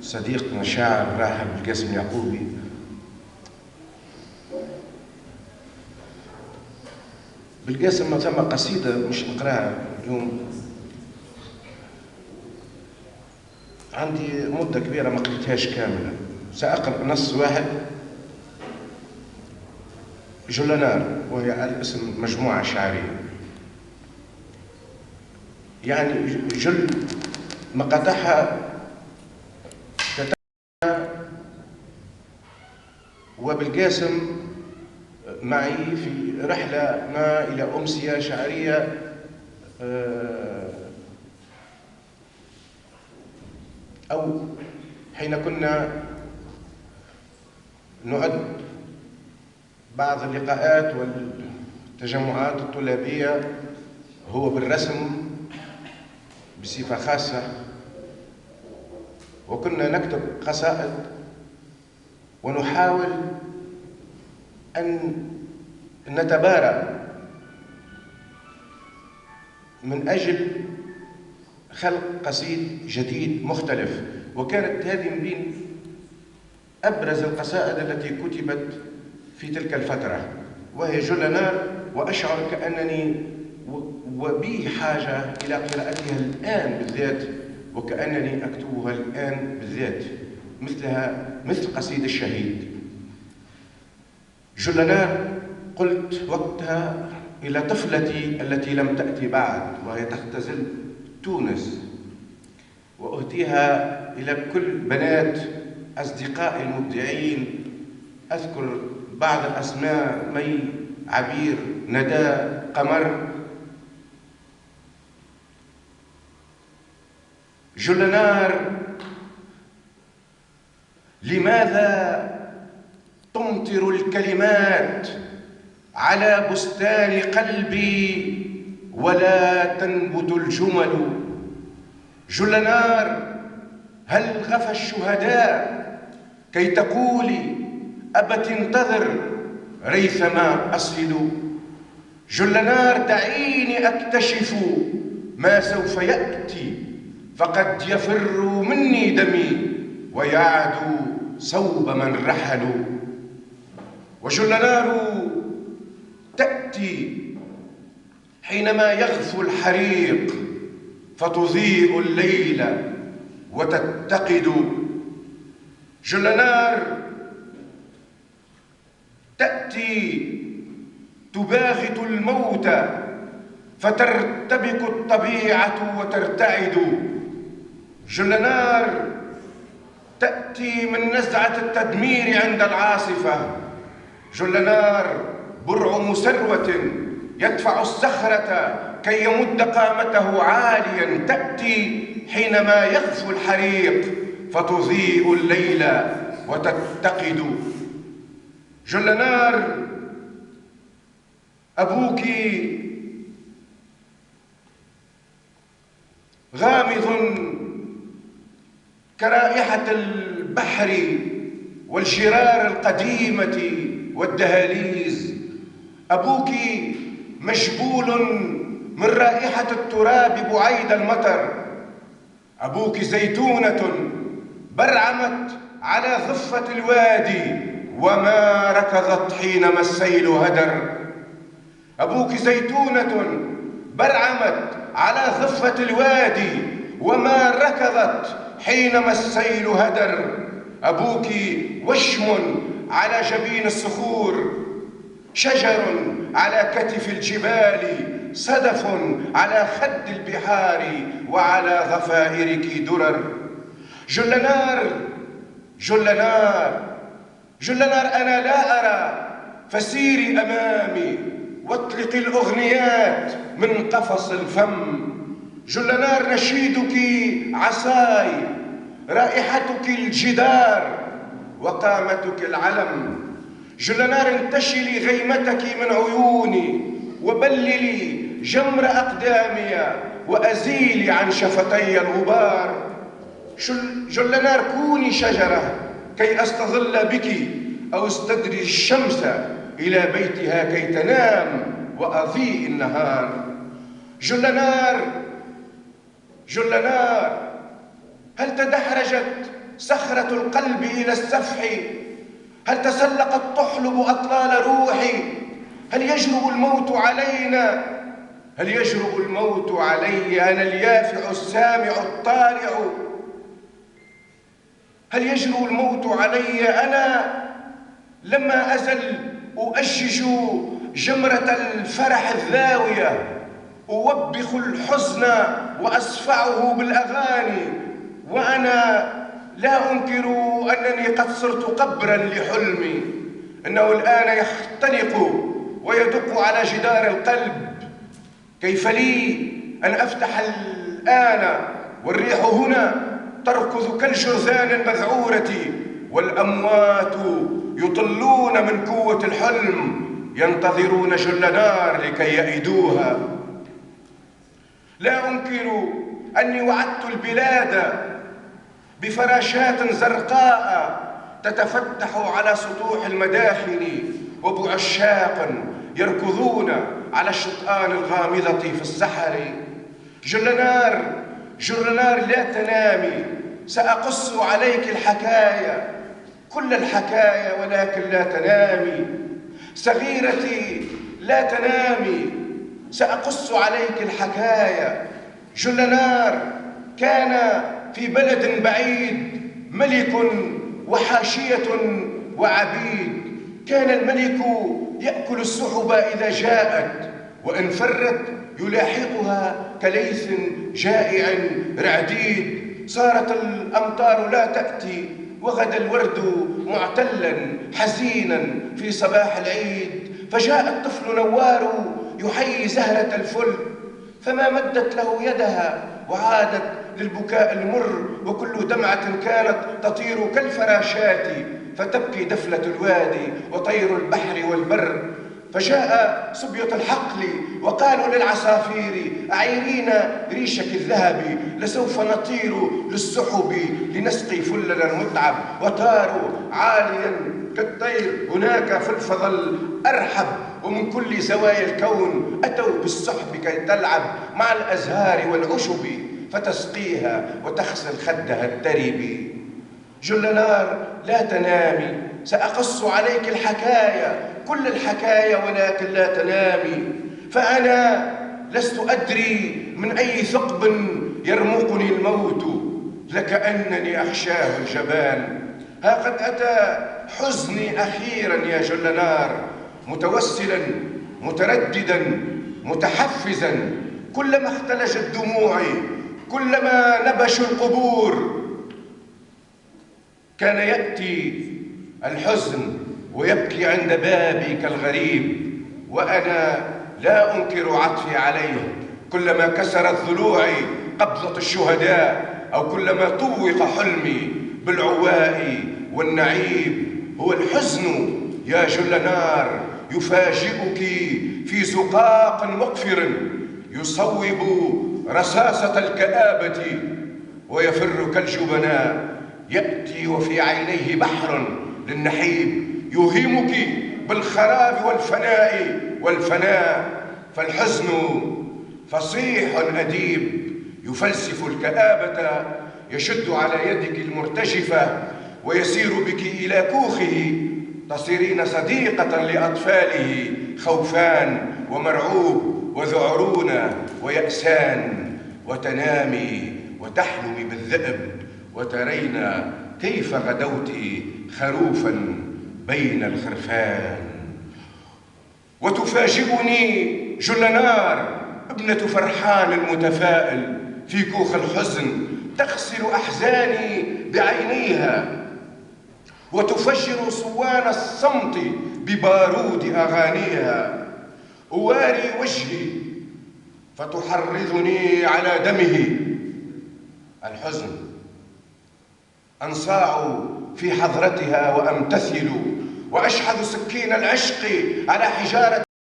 صديقنا الشاعر الراحل بالقاسم اليعقوبي بالقاسم ما ثم قصيدة مش نقراها اليوم، عندي مدة كبيرة ما قريتهاش كاملة، سأقرأ نص واحد. جولانار، وهي على اسم مجموعة شعرية، يعني جل مقاطعها وبالقاسم معي في رحلة ما إلى أمسية شعرية أو حين كنا نعد بعض اللقاءات والتجمعات الطلابية هو بالرسم بصفة خاصة، وكنا نكتب قصائد ونحاول أن نتبارى من أجل خلق قصيد جديد مختلف. وكانت هذه من بين أبرز القصائد التي كتبت في تلك الفترة، وهي جولانار، وأشعر كأنني وبي حاجة إلى قراءتها الآن بالذات، وكأنني أكتبها الآن بالذات، مثل قصيد الشهيد. جولانار قلت وقتها إلى طفلتي التي لم تأتي بعد وهي تختزل تونس، وأهديها إلى كل بنات أصدقائي المبدعين. أذكر بعض الأسماء: مي، عبير، ندى، قمر. جولانار، لماذا تمطر الكلمات على بستان قلبي ولا تنبت الجمل؟ جولانار، هل غفى الشهداء كي تقولي أبت انتظر ريثما أصل؟ جولانار، دعيني أكتشف ما سوف يأتي، فقد يفر مني دمي ويعدو صوب من رحلوا. وجولانار تأتي حينما يغفو الحريق فتضيء الليل وتتقد. جولانار تأتي تباغت الموت فترتبك الطبيعة وترتعد. جولانار تأتي من نزعة التدمير عند العاصفة. جولانار برعم ثروة يدفع الصخرة كي يمد قامته عاليا، تأتي حينما يغفو الحريق فتضيء الليل وتتقد. جولانار، أبوك غامض كرائحة البحر والجرار القديمة والدهاليز. أبوك مجبول من رائحة التراب بعيد المطر. أبوك زيتونة برعمت على ضفة الوادي وما ركضت حينما السيل هدر. أبوك زيتونة برعمت على ضفة الوادي وما ركضت حينما السيل هدر. أبوك وشم على جبين الصخور، شجر على كتف الجبال، صدف على خد البحار، وعلى ضفائرك درر. جولانار، جولانار، جولانار، أنا لا أرى، فسيري أمامي واطلقي الأغنيات من قفص الفم. جولانار، نشيدك عصاي، رائحتك الجدار، وقامتك العلم. جولانار، انتشلي غيمتك من عيوني وبللي جمر أقدامي وأزيلي عن شفتي الغبار. جولانار، كوني شجرة كي أستظل بك أو استدرج الشمس إلى بيتها كي تنام وأضيء النهار. جولانار، جولانار، هل تدحرجت صخرة القلب إلى السفح؟ هل تسلقت تحلب أطلال روحي؟ هل يجرؤ الموت علينا؟ هل يجرؤ الموت علي أنا اليافع السامع الطالع؟ هل يجرؤ الموت علي أنا لما أزل أؤجج جمرة الفرح الذاوية، أوبخ الحزن وأصفعه بالأغاني، وأنا لا أنكر أنني قد صرت قبرا لحلمي، إنه الآن يختنق ويدق على جدار القلب. كيف لي أن أفتح الآن والريح هنا تركض كالجرذان المذعورة، والأموات يطلون من قوة الحلم ينتظرون جل نار لكي يأيدوها. لا أنكر أني وعدت البلاد بفراشات زرقاء تتفتح على سطوح المداخل، وبعشاق يركضون على الشطآن الغامضة في السحر. جل نار لا تنامي، سأقص عليك الحكايا، كل الحكايا، ولكن لا تنامي. صغيرتي لا تنامي، سأقص عليك الحكايا. جل نار كان في بلد بعيد ملك وحاشية وعبيد. كان الملك يأكل السحب إذا جاءت، وإن فرت يلاحقها كليث جائع رعديد. صارت الأمطار لا تأتي، وغدا الورد معتلا حزينا في صباح العيد. فجاء الطفل نوار يحيي زهرة الفل، فما مدت له يدها وعادت للبكاء المر، وكل دمعة كانت تطير كالفراشات، فتبكي دفلة الوادي وطير البحر والبر. فجاء صبية الحقل وقالوا للعصافير أعيرينا ريشك الذهبي، لسوف نطير للسحب لنسقي فلنا المتعب. وطاروا عاليا كالطير هناك في الفضاء الأرحب، ومن كل زوايا الكون أتوا بالسحب كي تلعب مع الأزهار والعشب، فتسقيها وتغسل خدها الترب. جل نار لا تنامي، سأقص عليك الحكايا، كل الحكايا، ولكن لا تنامي. فأنا لست أدري من أي ثقب يرمقني الموت، لكأنني أخشاه الجبان. ها قد أتى حزني أخيرا يا جل نار، متوسلا مترددا متحفزا. كلما اختلجت دموعي، كلما نبش القبور، كان يأتي الحزن ويبكي عند بابي كالغريب، وأنا لا أنكر عطفي عليه. كلما كسرت ضلوعي قبضة الشهداء، أو كلما طوق حلمي بالعواء والنعيب، هو الحزن يا جل نار يفاجئك في زقاق مقفر، يصوب رصاصة الكآبة ويفر كالجبناء. يأتي وفي عينيه بحر للنحيب يوهمك بالخراب والفناء. فالحزن فصيح أديب يفلسف الكآبة، يشد على يدك المرتجفة ويسير بك إلى كوخه، تصيرين صديقة لأطفاله، خوفان ومرعوب وذعرون ويأسان، وتنامي وتحلمي بالذئب، وترين كيف غدوت خروفا بين الخرفان. وتفاجئني جل نار ابنة فرحان المتفائل في كوخ الحزن، تغسل أحزاني بعينيها، وتفجر صوان الصمت ببارود أغانيها. أواري وجهي فتحرضني على دمه الحزن، أنصاع في حضرتها وأمتثل، وأشحذ سكين العشق على حجارة